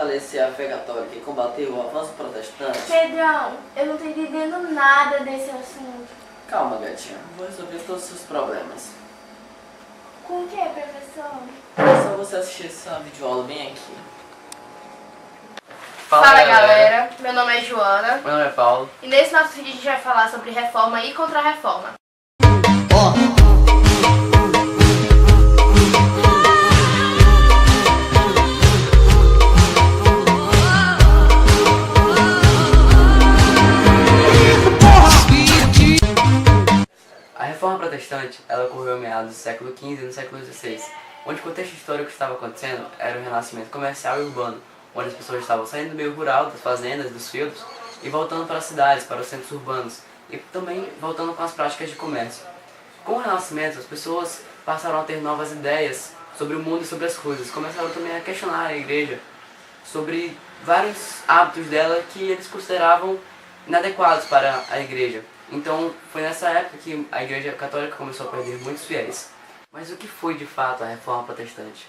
fortalecer a fé católica e combater o avanço protestante? Pedrão, eu não tô entendendo nada desse assunto. Calma, gatinha. Vou resolver todos os seus problemas. Com o que, professor? É só você assistir essa videoaula bem aqui. Fala galera, meu nome é Joana. Meu nome é Paulo. E nesse nosso vídeo a gente vai falar sobre reforma e contra-reforma. A Reforma Protestante ela ocorreu em meados do século XV e no século XVI, onde o contexto histórico que estava acontecendo era o renascimento comercial e urbano, onde as pessoas estavam saindo do meio rural, das fazendas, dos feudos, e voltando para as cidades, para os centros urbanos, e também voltando com as práticas de comércio. Com o renascimento, as pessoas passaram a ter novas ideias sobre o mundo e sobre as coisas, começaram também a questionar a igreja sobre vários hábitos dela que eles consideravam inadequados para a igreja. Então, foi nessa época que a Igreja Católica começou a perder muitos fiéis. Mas o que foi de fato a Reforma Protestante?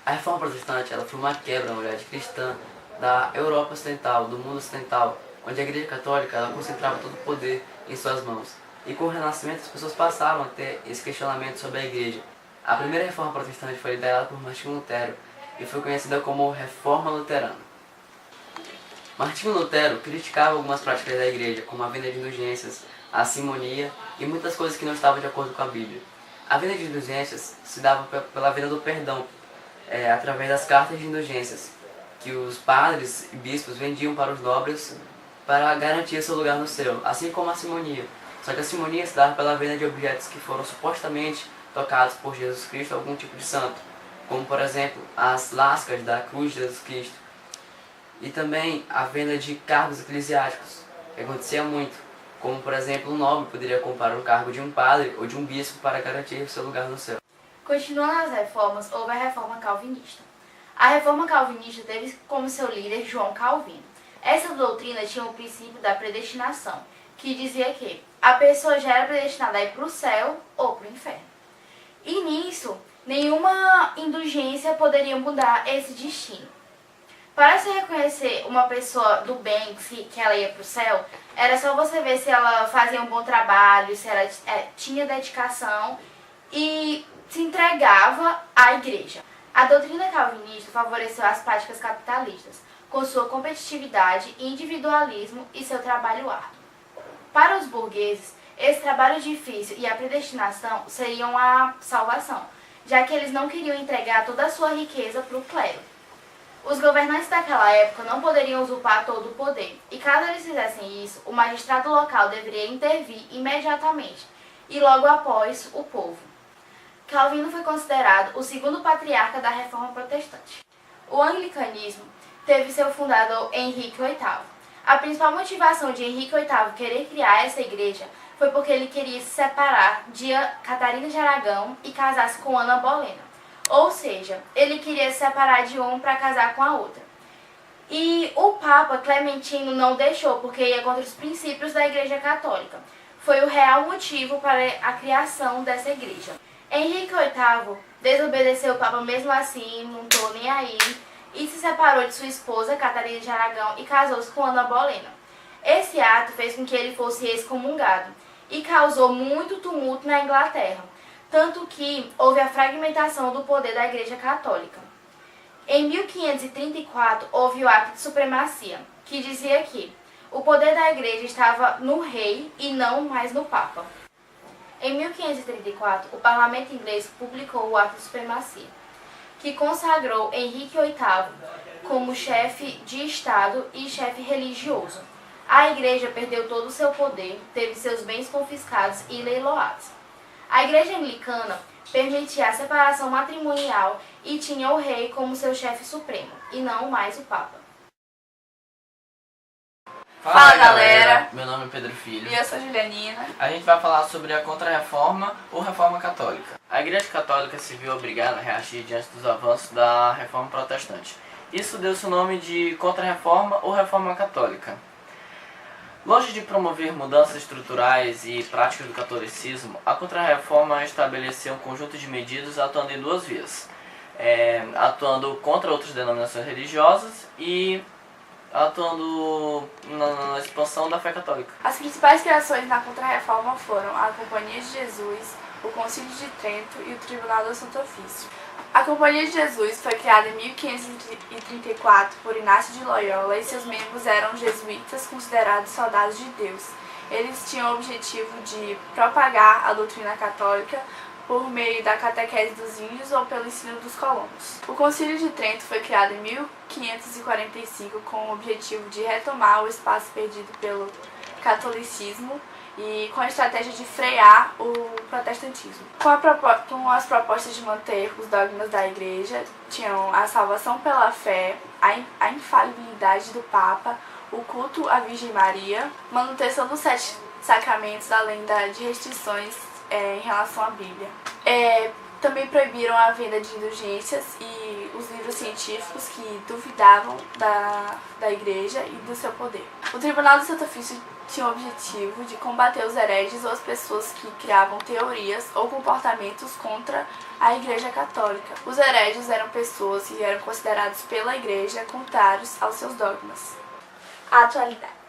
A Reforma Protestante ela foi uma quebra, na verdade, cristã da Europa Ocidental, do mundo ocidental, onde a Igreja Católica ela concentrava todo o poder em suas mãos. E com o Renascimento as pessoas passaram a ter esse questionamento sobre a Igreja. A primeira Reforma Protestante foi liderada por Martinho Lutero e foi conhecida como Reforma Luterana. Martinho Lutero criticava algumas práticas da Igreja, como a venda de indulgências, a simonia e muitas coisas que não estavam de acordo com a Bíblia. A venda de indulgências se dava pela venda do perdão, através das cartas de indulgências, que os padres e bispos vendiam para os nobres para garantir seu lugar no céu, assim como a simonia. Só que a simonia se dava pela venda de objetos que foram supostamente tocados por Jesus Cristo, algum tipo de santo, como por exemplo as lascas da cruz de Jesus Cristo. E também a venda de cargos eclesiásticos, que acontecia muito. Como, por exemplo, um nobre poderia comprar um cargo de um padre ou de um bispo para garantir seu lugar no céu. Continuando as reformas, houve a reforma calvinista. A reforma calvinista teve como seu líder João Calvino. Essa doutrina tinha o princípio da predestinação, que dizia que a pessoa já era predestinada a ir para o céu ou para o inferno. E nisso, nenhuma indulgência poderia mudar esse destino. Para se reconhecer uma pessoa do bem, que ela ia para o céu, era só você ver se ela fazia um bom trabalho, se ela tinha dedicação e se entregava à igreja. A doutrina calvinista favoreceu as práticas capitalistas, com sua competitividade, individualismo e seu trabalho árduo. Para os burgueses, esse trabalho difícil e a predestinação seriam a salvação, já que eles não queriam entregar toda a sua riqueza para o clero. Os governantes daquela época não poderiam usurpar todo o poder, e caso eles fizessem isso, o magistrado local deveria intervir imediatamente, e logo após o povo. Calvino foi considerado o segundo patriarca da Reforma Protestante. O anglicanismo teve seu fundador Henrique VIII. A principal motivação de Henrique VIII querer criar essa igreja foi porque ele queria se separar de Catarina de Aragão e casar-se com Ana Bolena. Ou seja, ele queria se separar de uma para casar com a outra. E o Papa Clementino não deixou, porque ia contra os princípios da Igreja Católica. Foi o real motivo para a criação dessa igreja. Henrique VIII desobedeceu o Papa mesmo assim, não estou nem aí, e se separou de sua esposa, Catarina de Aragão, e casou-se com Ana Bolena. Esse ato fez com que ele fosse excomungado e causou muito tumulto na Inglaterra. Tanto que houve a fragmentação do poder da Igreja Católica. Em 1534, houve o Ato de Supremacia, que dizia que o poder da Igreja estava no rei e não mais no Papa. Em 1534, o parlamento inglês publicou o Ato de Supremacia, que consagrou Henrique VIII como chefe de Estado e chefe religioso. A Igreja perdeu todo o seu poder, teve seus bens confiscados e leiloados. A Igreja Anglicana permitia a separação matrimonial e tinha o rei como seu chefe supremo, e não mais o Papa. Fala galera, Meu nome é Pedro Filho. e eu sou a Julianina. A gente vai falar sobre a Contra-Reforma ou Reforma Católica. A Igreja Católica se viu obrigada a reagir diante dos avanços da Reforma Protestante. Isso deu-se o nome de Contra-Reforma ou Reforma Católica. Longe de promover mudanças estruturais e práticas do catolicismo, a Contra-Reforma estabeleceu um conjunto de medidas atuando em duas vias. atuando contra outras denominações religiosas e atuando na expansão da fé católica. As principais criações na Contra-Reforma foram a Companhia de Jesus, o Concílio de Trento e o Tribunal do Santo Ofício. A Companhia de Jesus foi criada em 1534 por Inácio de Loyola e seus membros eram jesuítas considerados soldados de Deus. Eles tinham o objetivo de propagar a doutrina católica por meio da catequese dos índios ou pelo ensino dos colonos. O Concílio de Trento foi criado em 1545 com o objetivo de retomar o espaço perdido pelo catolicismo e com a estratégia de frear o protestantismo. Com as propostas de manter os dogmas da Igreja, tinham a salvação pela fé, a infalibilidade do Papa, o culto à Virgem Maria, manutenção dos 7 sacramentos, além de restrições em relação à Bíblia. Também proibiram a venda de indulgências e os livros científicos que duvidavam da Igreja e do seu poder. O Tribunal do Santo Ofício tinha o objetivo de combater os hereges ou as pessoas que criavam teorias ou comportamentos contra a Igreja Católica. Os hereges eram pessoas que eram considerados pela Igreja contrários aos seus dogmas. Atualidades.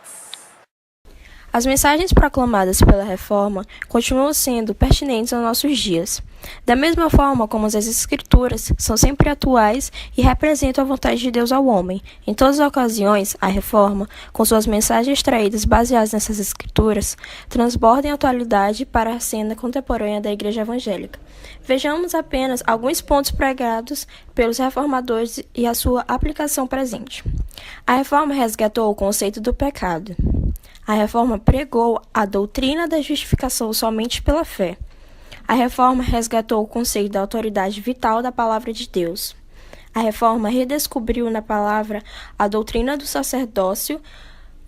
As mensagens proclamadas pela Reforma continuam sendo pertinentes aos nossos dias. Da mesma forma como as Escrituras são sempre atuais e representam a vontade de Deus ao homem. Em todas as ocasiões, a Reforma, com suas mensagens extraídas baseadas nessas Escrituras, transborda em atualidade para a cena contemporânea da Igreja Evangélica. Vejamos apenas alguns pontos pregados pelos reformadores e a sua aplicação presente. A Reforma resgatou o conceito do pecado. A Reforma pregou a doutrina da justificação somente pela fé. A Reforma resgatou o conceito da autoridade vital da Palavra de Deus. A Reforma redescobriu na palavra a doutrina do sacerdócio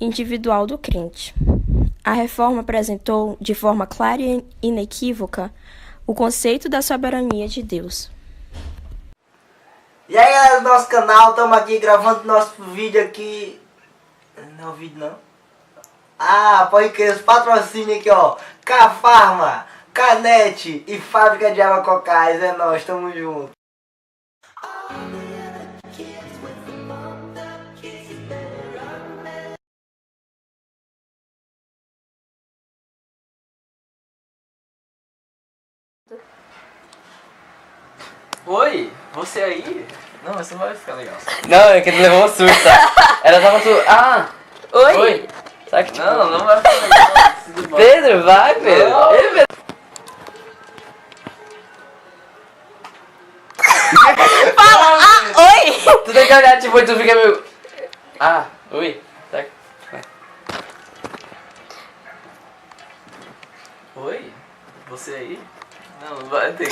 individual do crente. A Reforma apresentou, de forma clara e inequívoca, o conceito da soberania de Deus. E aí, galera do nosso canal, estamos aqui gravando nosso vídeo aqui. Não é o vídeo, não? Ah, pode crer, os patrocínios aqui, ó. Cafarma, Canete e Fábrica de Água Cocais. É nóis, tamo junto. Oi, você aí? Não, isso não vai ficar legal. Não, é que ele levou um susto, tá? Ela tava tu. Ah! Oi? Oi! Sabe que tipo... Não vai ficar legal. Tudo bom. Pedro, vai, Pedro! Não. Ei, Pedro. Oi! Tu tem que olhar, tipo, e tu fica meio... Ah, oi! Tá. Oi? Você aí? Não vai ter.